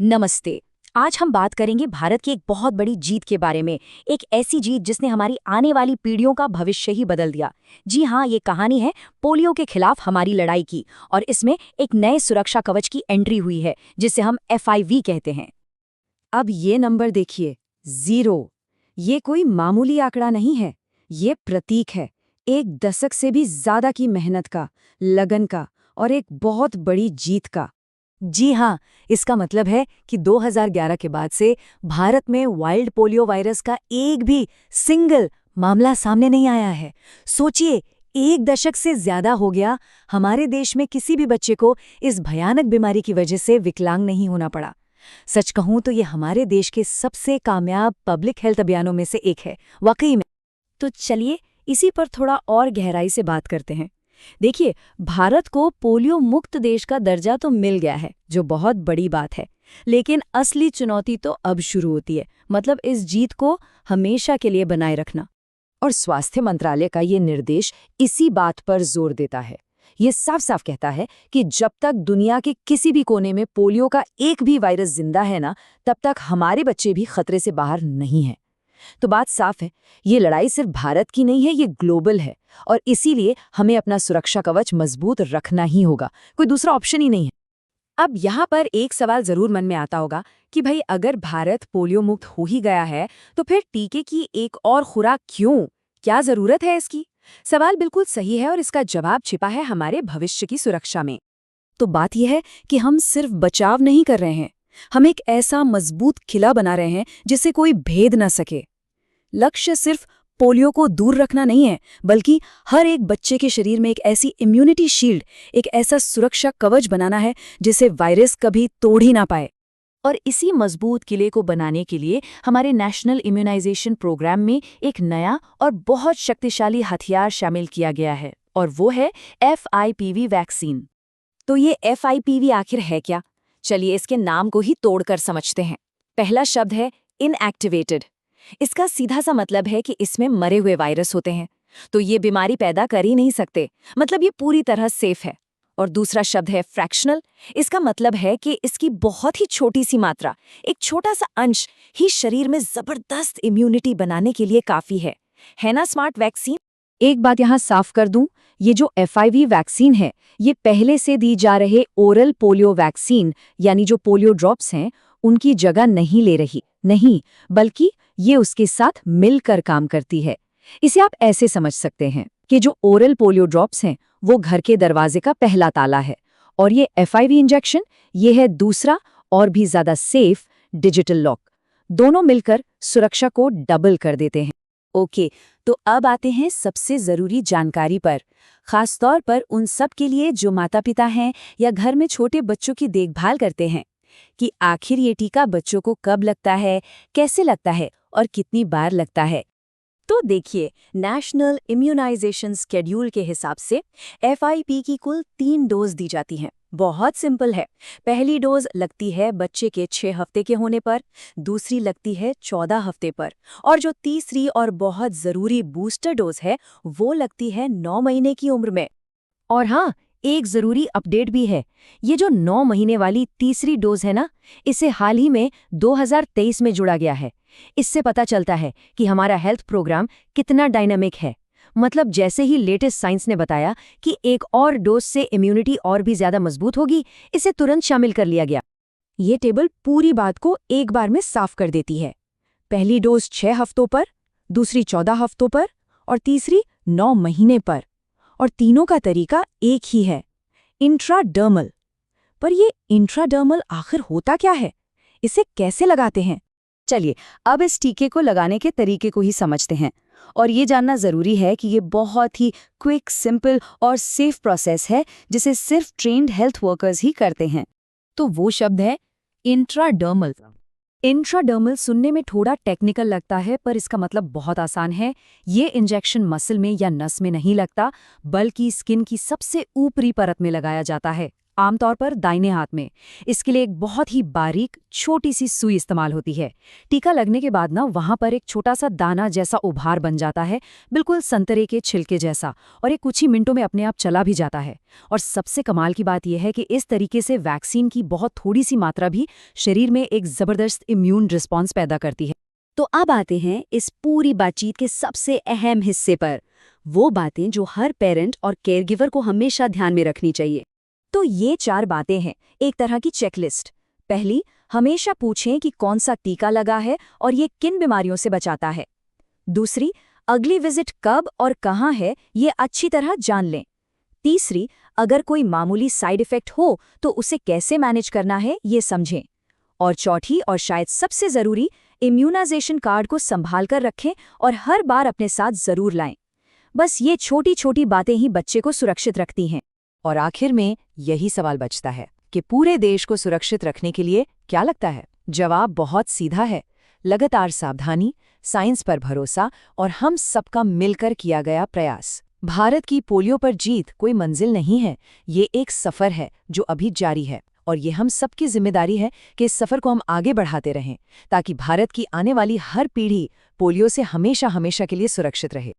नमस्ते। आज हम बात करेंगे भारत की एक बहुत बड़ी जीत के बारे में। एक ऐसी जीत जिसने हमारी आने वाली पीढ़ियों का भविष्य ही बदल दिया। जी हाँ, ये कहानी है पोलियो के खिलाफ हमारी लड़ाई की, और इसमें एक नए सुरक्षा कवच की एंट्री हुई है जिसे हम FIV कहते हैं। अब ये नंबर देखिए, 0। ये कोई मामूली आंकड़ा नहीं है, ये प्रतीक है एक दशक से भी ज्यादा की मेहनत का, लगन का और एक बहुत बड़ी जीत का। जी हाँ, इसका मतलब है कि 2011 के बाद से भारत में वाइल्ड पोलियो वायरस का एक भी सिंगल मामला सामने नहीं आया है। सोचिए, एक दशक से ज्यादा हो गया हमारे देश में किसी भी बच्चे को इस भयानक बीमारी की वजह से विकलांग नहीं होना पड़ा। सच कहूं तो ये हमारे देश के सबसे कामयाब पब्लिक हेल्थ अभियानों में से एक है, वाकई में। तो चलिए इसी पर थोड़ा और गहराई से बात करते हैं। देखिए, भारत को पोलियो मुक्त देश का दर्जा तो मिल गया है, जो बहुत बड़ी बात है। लेकिन असली चुनौती तो अब शुरू होती है, मतलब इस जीत को हमेशा के लिए बनाए रखना। और स्वास्थ्य मंत्रालय का ये निर्देश इसी बात पर जोर देता है। ये साफ साफ कहता है कि जब तक दुनिया के किसी भी कोने में पोलियो का एक भी वायरस जिंदा है ना, तब तक हमारे बच्चे भी खतरे से बाहर नहीं हैं। तो बात साफ है, ये लड़ाई सिर्फ भारत की नहीं है, ये ग्लोबल है। और इसीलिए हमें अपना सुरक्षा कवच मजबूत रखना ही होगा, कोई दूसरा ऑप्शन ही नहीं है। अब यहाँ पर एक सवाल जरूर मन में आता होगा कि भाई, अगर भारत पोलियो मुक्त हो ही गया है तो फिर टीके की एक और खुराक क्यों, क्या जरूरत है इसकी? सवाल बिल्कुल सही है और इसका जवाब छिपा है हमारे भविष्य की सुरक्षा में। तो बात यह है कि हम सिर्फ बचाव नहीं कर रहे हैं, हम एक ऐसा मजबूत किला बना रहे हैं जिसे कोई भेद न सके। लक्ष्य सिर्फ पोलियो को दूर रखना नहीं है, बल्कि हर एक बच्चे के शरीर में एक ऐसी इम्यूनिटी शील्ड, एक ऐसा सुरक्षा कवच बनाना है जिसे वायरस कभी तोड़ ही ना पाए। और इसी मजबूत किले को बनाने के लिए हमारे नेशनल इम्यूनाइजेशन प्रोग्राम में एक नया और बहुत शक्तिशाली हथियार शामिल किया गया है, और वो है FIPV वैक्सीन। तो ये FIPV आखिर है क्या? चलिए इसके नाम को ही तोड़कर समझते हैं। पहला शब्द है इनएक्टिवेटेड। इसका सीधा सा मतलब है कि इसमें मरे हुए वायरस होते हैं, तो ये बीमारी पैदा कर ही नहीं सकते, मतलब ये पूरी तरह सेफ है। और दूसरा शब्द है फ्रैक्शनल। इसका मतलब है कि इसकी बहुत ही छोटी सी मात्रा, एक छोटा सा अंश ही शरीर में जबरदस्त इम्यूनिटी बनाने के लिए काफी है ना स्मार्ट वैक्सीन? एक बात यहाँ साफ कर दूं, ये जो FIV वैक्सीन है, ये पहले से दी जा रहे ओरल पोलियो वैक्सीन यानी जो पोलियो ड्रॉप्स हैं, उनकी जगह नहीं ले रही, नहीं, बल्कि ये उसके साथ मिलकर काम करती है। इसे आप ऐसे समझ सकते हैं कि जो ओरल पोलियो ड्रॉप्स हैं, वो घर के दरवाजे का पहला ताला है, और ये FIV इंजेक्शन, ये है दूसरा और भी ज्यादा सेफ डिजिटल लॉक। दोनों मिलकर सुरक्षा को डबल कर देते हैं। ओके, तो अब आते हैं सबसे जरूरी जानकारी पर, खासतौर पर उन सब के लिए जो माता पिता हैं या घर में छोटे बच्चों की देखभाल करते हैं, कि आखिर ये टीका बच्चों को कब लगता है, कैसे लगता है और कितनी बार लगता है। तो देखिए, नेशनल इम्यूनाइजेशन स्केड्यूल के हिसाब से FIP की कुल 3 डोज दी जाती हैं। बहुत सिंपल है। पहली डोज लगती है बच्चे के 6 हफ्ते के होने पर, दूसरी लगती है 14 हफ्ते पर, और जो तीसरी और बहुत जरूरी बूस्टर डोज है, वो लगती है 9 महीने की उम्र में। और हाँ, एक जरूरी अपडेट भी है। ये जो 9 महीने वाली तीसरी डोज है ना, इसे हाल ही में 2023 में जुड़ा गया है। इससे पता चलता है कि हमारा हेल्थ प्रोग्राम कितना डायनामिक है। मतलब जैसे ही लेटेस्ट साइंस ने बताया कि एक और डोज से इम्यूनिटी और भी ज्यादा मजबूत होगी, इसे तुरंत शामिल कर लिया गया। ये टेबल पूरी बात को एक बार में साफ कर देती है। पहली डोज 6 हफ्तों पर, दूसरी 14 हफ्तों पर और तीसरी 9 महीने पर। और तीनों का तरीका एक ही है, इंट्राडर्मल। पर ये इंट्राडर्मल आखिर होता क्या है? इसे कैसे लगाते हैं? चलिए अब इस टीके को लगाने के तरीके को ही समझते हैं। और ये जानना जरूरी है कि ये बहुत ही क्विक, सिंपल और सेफ प्रोसेस है, जिसे सिर्फ ट्रेन्ड हेल्थ वर्कर्स ही करते हैं। तो वो शब्द है इंट्राडर्मल। इंट्राडर्मल सुनने में थोड़ा टेक्निकल लगता है, पर इसका मतलब बहुत आसान है। ये इंजेक्शन मसल में या नस में नहीं लगता, बल्कि स्किन की सबसे ऊपरी परत में लगाया जाता है, आमतौर पर दाहिने हाथ में। इसके लिए एक बहुत ही बारीक छोटी सी सुई इस्तेमाल होती है। टीका लगने के बाद ना वहां पर एक छोटा सा दाना जैसा उभार बन जाता है, बिल्कुल संतरे के छिलके जैसा, और ये कुछ ही मिनटों में अपने आप चला भी जाता है। और सबसे कमाल की बात यह है कि इस तरीके से वैक्सीन की बहुत थोड़ी सी मात्रा भी शरीर में एक जबरदस्त इम्यून रिस्पॉन्स पैदा करती है। तो अब आते हैं इस पूरी बातचीत के सबसे अहम हिस्से पर, वो बातें जो हर पेरेंट और केयरगिवर को हमेशा ध्यान में रखनी चाहिए। तो ये 4 बातें हैं, एक तरह की चेकलिस्ट। पहली, हमेशा पूछें कि कौन सा टीका लगा है और ये किन बीमारियों से बचाता है। दूसरी, अगली विजिट कब और कहाँ है ये अच्छी तरह जान लें। तीसरी, अगर कोई मामूली साइड इफेक्ट हो तो उसे कैसे मैनेज करना है ये समझें। और चौथी और शायद सबसे ज़रूरी, इम्यूनाइजेशन कार्ड को संभाल कर रखें और हर बार अपने साथ ज़रूर लाएं। बस ये छोटी छोटी बातें ही बच्चे को सुरक्षित रखती हैं। और आखिर में यही सवाल बचता है कि पूरे देश को सुरक्षित रखने के लिए क्या लगता है? जवाब बहुत सीधा है, लगातार सावधानी, साइंस पर भरोसा और हम सबका मिलकर किया गया प्रयास। भारत की पोलियो पर जीत कोई मंजिल नहीं है, ये एक सफ़र है जो अभी जारी है, और ये हम सबकी जिम्मेदारी है कि इस सफ़र को हम आगे बढ़ाते रहें ताकि भारत की आने वाली हर पीढ़ी पोलियो से हमेशा हमेशा के लिए सुरक्षित रहे।